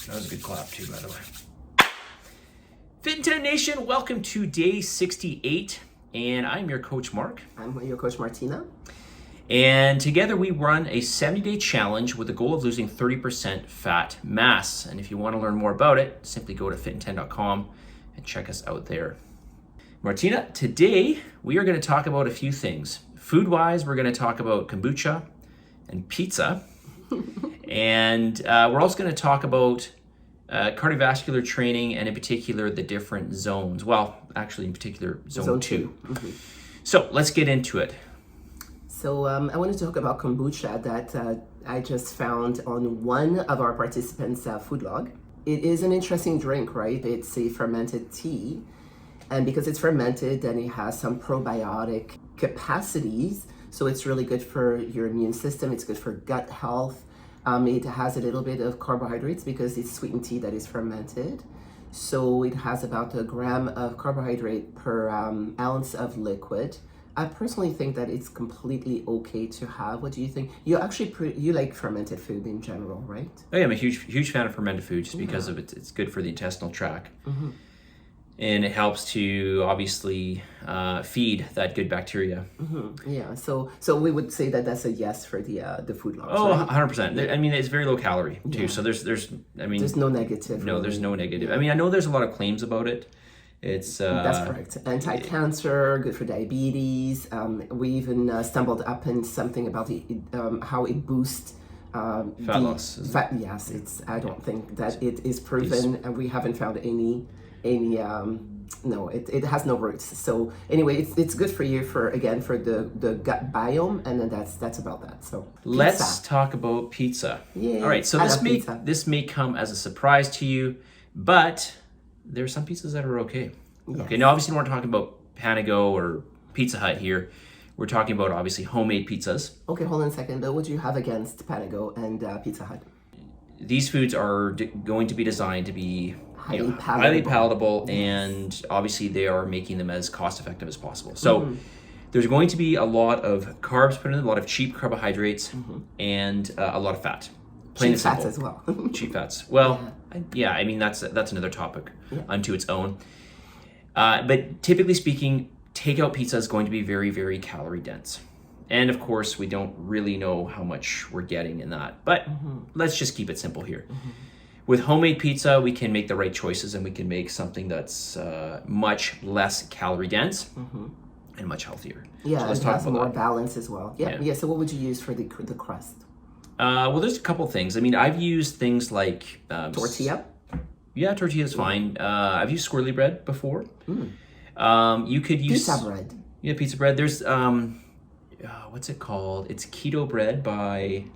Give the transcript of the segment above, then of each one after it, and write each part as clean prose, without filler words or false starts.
That was a good clap too, by the way. Fitin10 Nation, welcome to day 68, and I'm your coach, Mark. I'm your coach, Martina. And together we run a 70-day challenge with the goal of losing 30% fat mass. And if you want to learn more about it, simply go to fitin10.com and check us out there. Martina, today we are going to talk about a few things. Food-wise, we're going to talk about kombucha and pizza. And we're also going to talk about cardiovascular training, and in particular, the different zones. Well, actually, in particular, zone 2. Mm-hmm. So let's get into it. So I want to talk about kombucha that I just found on one of our participants' food log. It is an interesting drink, right? It's a fermented tea. And because it's fermented, then it has some probiotic capacities. So it's really good for your immune system. It's good for gut health. It has a little bit of carbohydrates because it's sweetened tea that is fermented. So it has about 1 gram of carbohydrate per ounce of liquid. I personally think that it's completely okay to have. What do you think? You actually you like fermented food in general, right? Oh yeah, I'm a huge fan of fermented food just because of it's good for the intestinal tract. Mm-hmm. And it helps to obviously feed that good bacteria. Mm-hmm. Yeah, so we would say that that's a yes for the food logs. Oh, right? 100%. I mean, it's very low calorie too. Yeah. So there's no negative. No, there's no negative. I mean, I know there's a lot of claims about it. It's that's correct. Anti-cancer, good for diabetes. We even stumbled up in something about how it boosts fat loss. Yes, it's. I don't think that it is proven, and we haven't found any. No, it has no roots. So anyway, it's good for you for the gut biome, and then that's about that. So let's talk about pizza. Yeah. All right. So this may come as a surprise to you, but there are some pizzas that are okay. Yes. Okay. Now, obviously, we're not talking about Panago or Pizza Hut here. We're talking about obviously homemade pizzas. Okay, hold on a second. But what do you have against Panago and Pizza Hut? These foods are going to be designed to be highly palatable, yes. And obviously they are making them as cost effective as possible. So there's going to be a lot of carbs put in them, a lot of cheap carbohydrates, and a lot of fat. Plain cheap fats as well. Cheap fats. Well, yeah. I mean that's another topic unto its own. But typically speaking, takeout pizza is going to be very, very calorie dense. And of course, we don't really know how much we're getting in that. But let's just keep it simple here. With homemade pizza, we can make the right choices, and we can make something that's much less calorie dense and much healthier. Yeah, so let's talk about more balance as well. Yeah. So what would you use for the crust? Well, there's a couple things. I mean, I've used things like tortilla. Yeah, tortilla is fine. I've used swirly bread before. You could use pizza bread. Yeah, pizza bread. There's what's it called? It's keto bread by.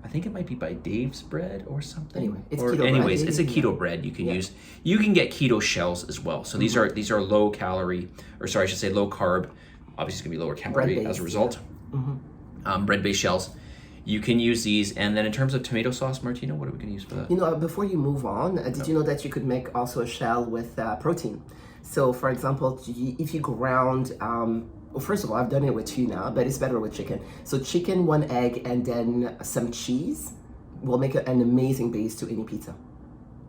I think it might be by Dave's Bread or something. Anyway, it's keto bread. It's a keto bread you can use. You can get keto shells as well. So these are low calorie, or sorry, I should say low carb. Obviously, it's gonna be lower calorie as a result. Bread-based shells. You can use these, and then in terms of tomato sauce, Martina, what are we gonna use for that? You know, before you move on, did you know that you could make also a shell with protein? So, for example, if you ground. Well, first of all, I've done it with tuna, but it's better with chicken. So chicken, 1 egg, and then some cheese will make an amazing base to any pizza.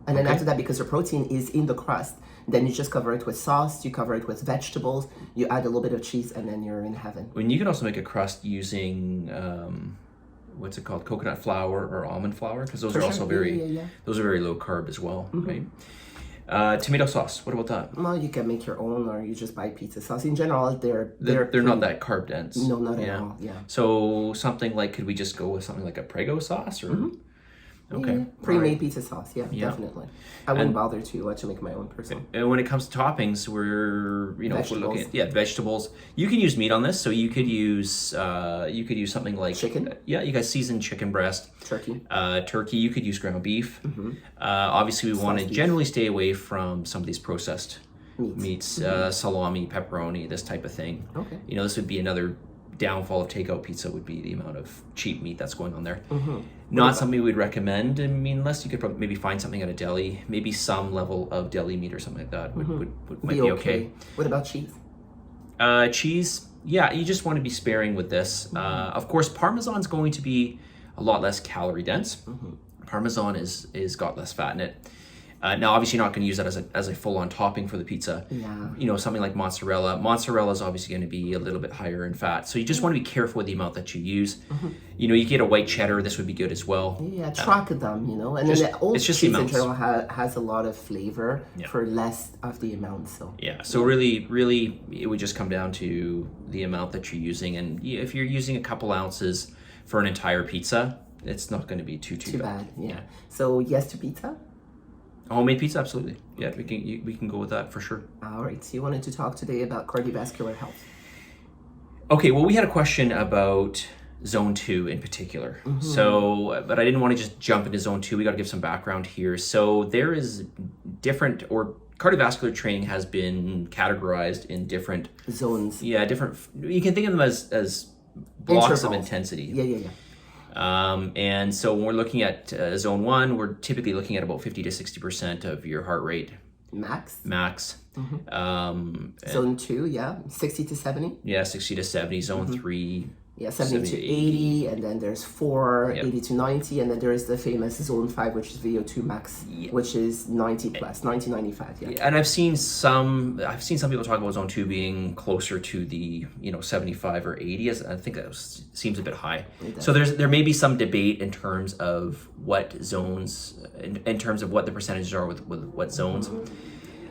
And then after that, because the protein is in the crust, then you just cover it with sauce, you cover it with vegetables, you add a little bit of cheese, and then you're in heaven. When you can also make a crust using, what's it called, coconut flour or almond flour, because those are also those are very low carb as well, right? Tomato sauce. What about that? Well, you can make your own, or you just buy pizza sauce. In general, they're not that carb dense. No, not at all. Yeah. So something like, could we just go with something like a Prego sauce, or? Okay. Yeah. Pre-made pizza sauce. Yeah, definitely. I wouldn't bother to make my own personally. And when it comes to toppings, we're if we're looking at vegetables. You can use meat on this, so you could use something like chicken. You guys seasoned chicken breast. Turkey. Turkey. You could use ground beef. Obviously, we want to generally stay away from some of these processed meats, salami, pepperoni, this type of thing. Okay. This would be another downfall of takeout pizza, would be the amount of cheap meat that's going on there. Not something we would recommend. I mean, unless you could probably maybe find something at a deli, maybe some level of deli meat or something like that might be okay. What about cheese? Cheese, you just want to be sparing with this. Of course, Parmesan's going to be a lot less calorie dense. Parmesan is got less fat in it. Now, obviously, you're not going to use that as a full-on topping for the pizza. Yeah. You know, something like mozzarella. Mozzarella is obviously going to be a little bit higher in fat. So you just want to be careful with the amount that you use. You know, you get a white cheddar. This would be good as well. Yeah, track them, you know. And just- then the old it's just cheese the in amounts. general has a lot of flavor for less of the amount. So Yeah. So really, it would just come down to the amount that you're using. And if you're using a couple ounces for an entire pizza, it's not going to be too bad. Yeah. So yes to pizza. Homemade pizza, absolutely. Yeah, we can go with that for sure. All right. So you wanted to talk today about cardiovascular health. Okay, well, we had a question about zone 2 in particular. So, but I didn't want to just jump into zone 2. We got to give some background here. So there is cardiovascular training has been categorized in different Zones. you can think of them as blocks of Intervals. intensity. Yeah. And so when we're looking at zone 1, we're typically looking at about 50 to 60% of your heart rate Max. max. Zone 2, 60 to 70. Yeah, 60 to 70. Zone 3, Yeah, 70 to 80, and then there's 4, 80 to 90, and then there's the famous Zone 5, which is VO2 max, which is 90 plus, 90, 95, and I've seen some people talk about zone 2 being closer to the 75 or 80. I think that seems a bit high. So there may be some debate in terms of what zones, in terms of what the percentages are with what zones.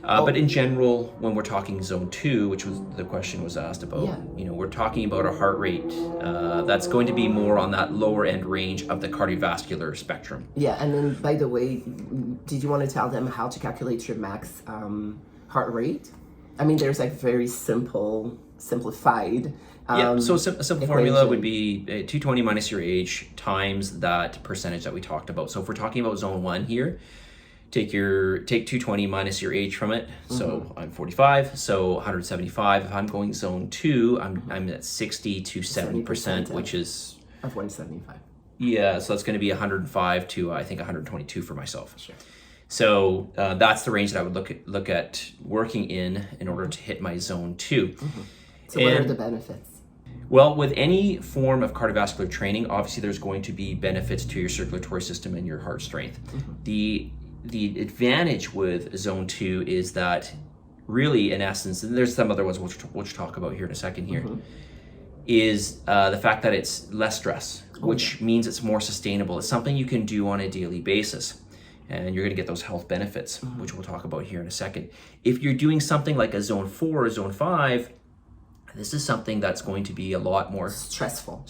But in general, when we're talking zone 2, which was the question was asked about, we're talking about a heart rate that's going to be more on that lower end range of the cardiovascular spectrum. Yeah, and then by the way, did you want to tell them how to calculate your max heart rate? I mean, there's like very simplified. So a simple formula would be 220 minus your age times that percentage that we talked about. So if we're talking about zone 1 here, take 220 minus your age from it. So I'm 45, so 175. If I'm going zone 2, I'm at 60 to 70%, which is of 175. Yeah, so that's going to be 105 to I think 122 for myself. Sure. So that's the range that I would look at working in order to hit my zone 2. So what are the benefits? Well, with any form of cardiovascular training, obviously there's going to be benefits to your circulatory system and your heart strength. The advantage with zone 2 is that really, in essence, and there's some other ones which we'll talk about here in a second here, is the fact that it's less stress, which means it's more sustainable. It's something you can do on a daily basis, and you're going to get those health benefits, which we'll talk about here in a second. If you're doing something like a zone 4 or zone 5, this is something that's going to be a lot more stressful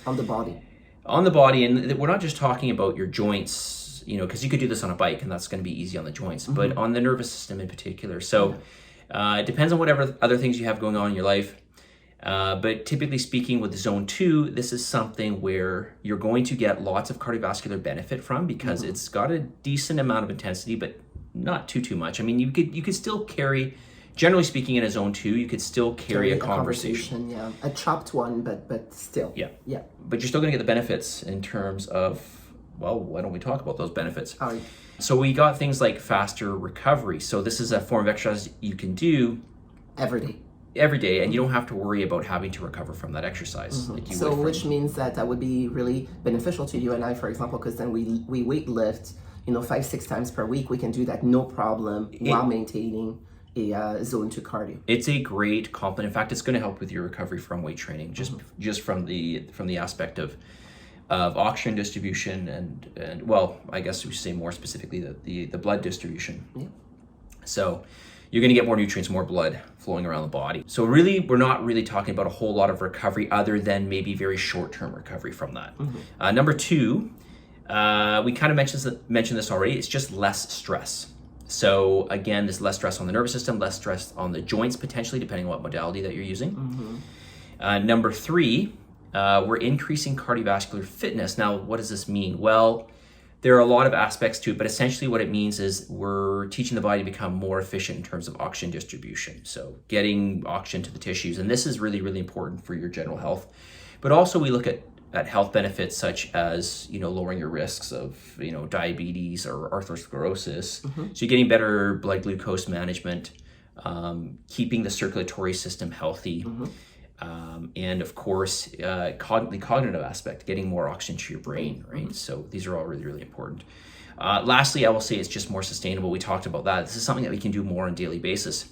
on the body. And we're not just talking about your joints, because you could do this on a bike and that's going to be easy on the joints, but on the nervous system in particular. So it depends on whatever other things you have going on in your life. But typically speaking, with zone 2, this is something where you're going to get lots of cardiovascular benefit from, because it's got a decent amount of intensity, but not too much. I mean, you could still carry, generally speaking, in a zone 2, you could still carry a conversation. Yeah, a chopped one, but still. Yeah. But you're still going to get the benefits in terms of, well, why don't we talk about those benefits? All right. So we got things like faster recovery. So this is a form of exercise you can do every day, and you don't have to worry about having to recover from that exercise. Like you would which means that would be really beneficial to you and I, for example, because then we weight lift, 5-6 times per week. We can do that no problem while maintaining a zone 2 cardio. It's a great complement. In fact, it's going to help with your recovery from weight training, just from the aspect of oxygen distribution and well, I guess we should say more specifically the blood distribution. Yeah. So you're going to get more nutrients, more blood flowing around the body. So really, we're not really talking about a whole lot of recovery other than maybe very short-term recovery from that. Number 2, we kind of mentioned this already. It's just less stress. So again, there's less stress on the nervous system, less stress on the joints potentially, depending on what modality that you're using. Number 3, we're increasing cardiovascular fitness. Now, what does this mean? Well, there are a lot of aspects to it, but essentially what it means is we're teaching the body to become more efficient in terms of oxygen distribution. So getting oxygen to the tissues, and this is really, really important for your general health. But also we look at health benefits such as, lowering your risks of, diabetes or atherosclerosis. So you're getting better blood glucose management, keeping the circulatory system healthy. And of course, the cognitive aspect, getting more oxygen to your brain, right? So these are all really, really important. Lastly, I will say it's just more sustainable. We talked about that. This is something that we can do more on a daily basis.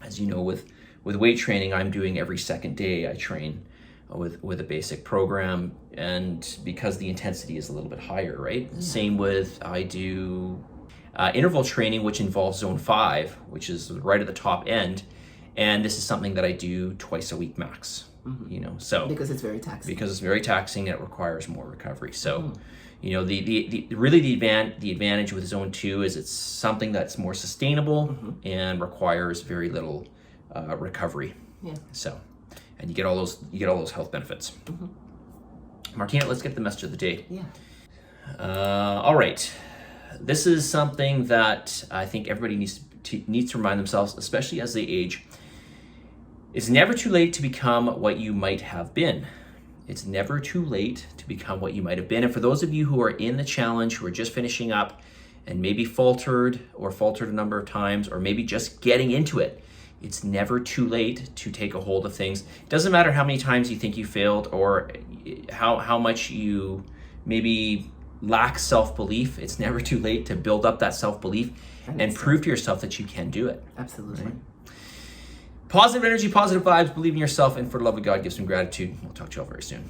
As you know, with weight training, I'm doing every second day. I train with a basic program, and because the intensity is a little bit higher, right? Same with, I do interval training, which involves zone 5, which is right at the top end. And this is something that I do twice a week max, you know, so. Because it's very taxing. Because it's very taxing and it requires more recovery. So, you know, the advantage with zone 2 is it's something that's more sustainable and requires very little recovery. Yeah. So, and you get all those health benefits. Martina, let's get the message of the day. Yeah. All right. This is something that I think everybody needs to remind themselves, especially as they age. It's never too late to become what you might have been. It's never too late to become what you might have been. And for those of you who are in the challenge, who are just finishing up and maybe faltered a number of times, or maybe just getting into it, it's never too late to take a hold of things. It doesn't matter how many times you think you failed or how much you maybe lack self-belief. It's never too late to build up that self-belief and prove to yourself that you can do it. Absolutely. Right? Positive energy, positive vibes, believe in yourself, and for the love of God, give some gratitude. We'll talk to you all very soon.